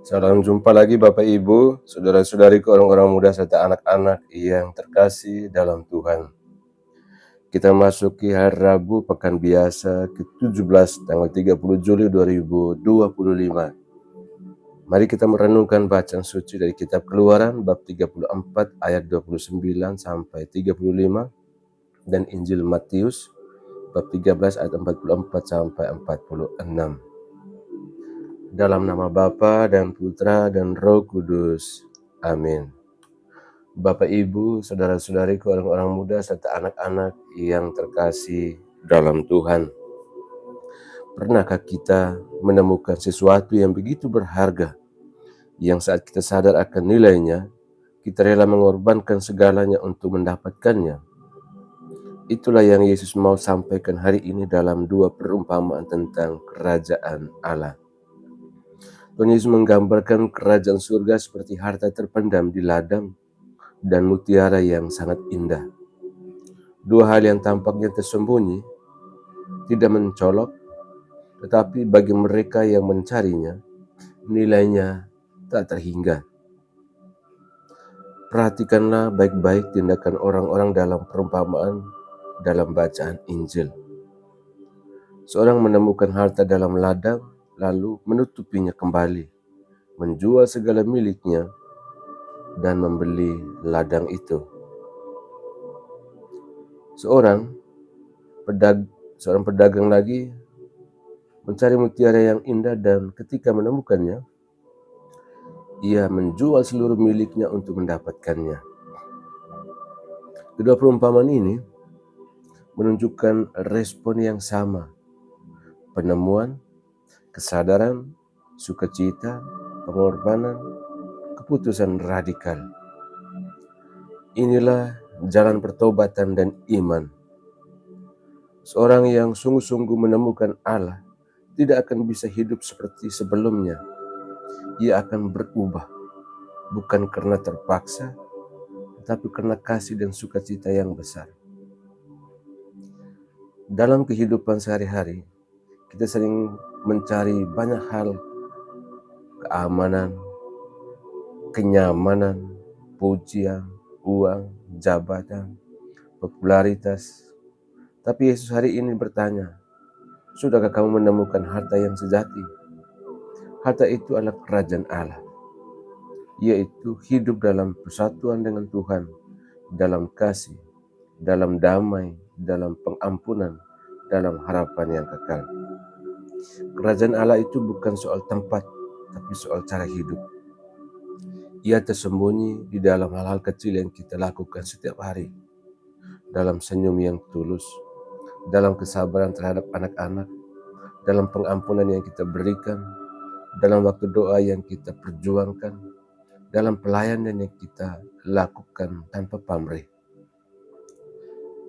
Salam jumpa lagi Bapak Ibu, saudara-saudariku, orang-orang muda serta anak-anak yang terkasih dalam Tuhan. Kita masuki hari Rabu pekan biasa ke-17 tanggal 30 Juli 2025. Mari kita merenungkan bacaan suci dari kitab Keluaran bab 34 ayat 29 sampai 35 dan Injil Matius bab 13 ayat 44 sampai 46. Dalam nama Bapa dan Putra dan Roh Kudus. Amin. Bapak Ibu, saudara-saudariku, orang-orang muda serta anak-anak yang terkasih dalam Tuhan. Pernahkah kita menemukan sesuatu yang begitu berharga, yang saat kita sadar akan nilainya, kita rela mengorbankan segalanya untuk mendapatkannya? Itulah yang Yesus mau sampaikan hari ini dalam dua perumpamaan tentang kerajaan Allah. Tuhan Yesus menggambarkan kerajaan surga seperti harta terpendam di ladang dan mutiara yang sangat indah. Dua hal yang tampaknya tersembunyi, tidak mencolok, tetapi bagi mereka yang mencarinya, nilainya tak terhingga. Perhatikanlah baik-baik tindakan orang-orang dalam perumpamaan dalam bacaan Injil. Seorang menemukan harta dalam ladang, lalu menutupinya kembali, menjual segala miliknya, dan membeli ladang itu. Seorang pedagang lagi mencari mutiara yang indah dan ketika menemukannya, ia menjual seluruh miliknya untuk mendapatkannya. Kedua perumpamaan ini menunjukkan respon yang sama, penemuan, kesadaran, sukacita, pengorbanan, keputusan radikal. Inilah jalan pertobatan dan iman. Seorang yang sungguh-sungguh menemukan Allah tidak akan bisa hidup seperti sebelumnya. Ia akan berubah, bukan karena terpaksa, tetapi karena kasih dan sukacita yang besar. Dalam kehidupan sehari-hari, kita sering mencari banyak hal, keamanan, kenyamanan, pujian, uang, jabatan, popularitas. Tapi Yesus hari ini bertanya, sudahkah kamu menemukan harta yang sejati? Harta itu adalah kerajaan Allah, yaitu hidup dalam persatuan dengan Tuhan, dalam kasih, dalam damai, dalam pengampunan, dalam harapan yang kekal. Kerajaan Allah itu bukan soal tempat, tapi soal cara hidup. Ia tersembunyi di dalam hal-hal kecil yang kita lakukan setiap hari, dalam senyum yang tulus, dalam kesabaran terhadap anak-anak, dalam pengampunan yang kita berikan, dalam waktu doa yang kita perjuangkan, dalam pelayanan yang kita lakukan tanpa pamrih.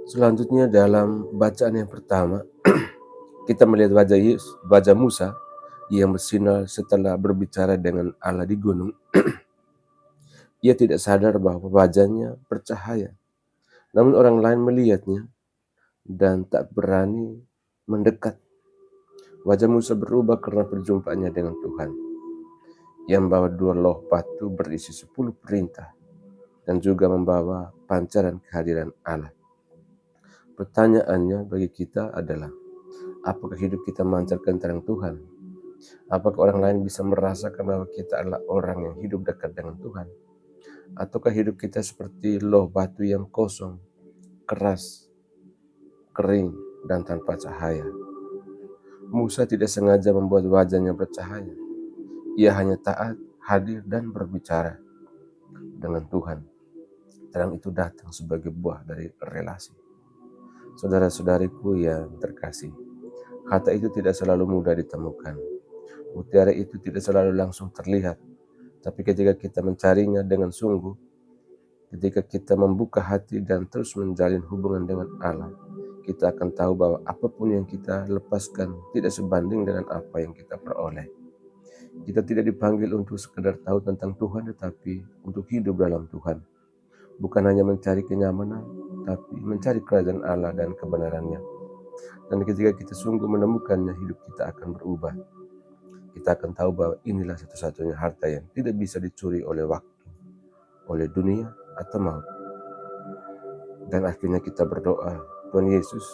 Selanjutnya dalam bacaan yang pertama, kita melihat wajah Musa yang bersinar setelah berbicara dengan Allah di gunung. Ia tidak sadar bahwa wajahnya bercahaya, namun orang lain melihatnya dan tak berani mendekat. Wajah Musa berubah karena perjumpaannya dengan Tuhan, yang membawa dua loh batu berisi 10 perintah dan juga membawa pancaran kehadiran Allah. Pertanyaannya bagi kita adalah, apakah hidup kita memancarkan terang Tuhan? Apakah orang lain bisa merasakan bahwa kita adalah orang yang hidup dekat dengan Tuhan? Ataukah hidup kita seperti loh batu yang kosong, keras, kering, dan tanpa cahaya? Musa tidak sengaja membuat wajahnya bercahaya. Ia hanya taat, hadir, dan berbicara dengan Tuhan. Terang itu datang sebagai buah dari relasi. Saudara-saudariku yang terkasih, harta itu tidak selalu mudah ditemukan. Mutiara itu tidak selalu langsung terlihat. Tapi ketika kita mencarinya dengan sungguh, ketika kita membuka hati dan terus menjalin hubungan dengan Allah, kita akan tahu bahwa apapun yang kita lepaskan tidak sebanding dengan apa yang kita peroleh. Kita tidak dipanggil untuk sekedar tahu tentang Tuhan, tetapi untuk hidup dalam Tuhan. Bukan hanya mencari kenyamanan, tapi mencari kerajaan Allah dan kebenarannya. Dan ketika kita sungguh menemukannya, hidup kita akan berubah. kita akan tahu bahwa inilah satu-satunya harta yang tidak bisa dicuri oleh waktu, oleh dunia atau maut. Dan akhirnya kita berdoa, Tuhan Yesus,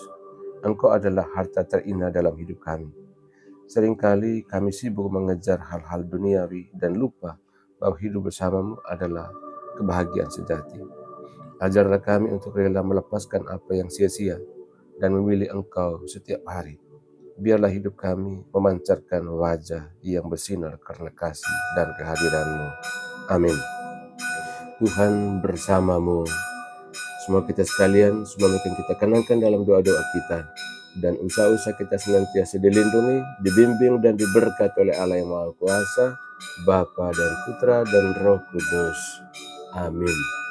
Engkau adalah harta terindah dalam hidup kami. Seringkali kami sibuk mengejar hal-hal duniawi dan lupa bahwa hidup bersamamu adalah kebahagiaan sejati. Ajarlah kami untuk rela melepaskan apa yang sia-sia dan memilih Engkau setiap hari. Biarlah hidup kami memancarkan wajah yang bersinar karena kasih dan kehadiran-Mu. Amin. Tuhan bersamamu. Semua kita sekalian, semua yang kita kenangkan dalam doa-doa kita. Dan usaha-usaha kita senantiasa dilindungi, dibimbing, dan diberkati oleh Allah yang Maha Kuasa, Bapa dan Putra dan Roh Kudus. Amin.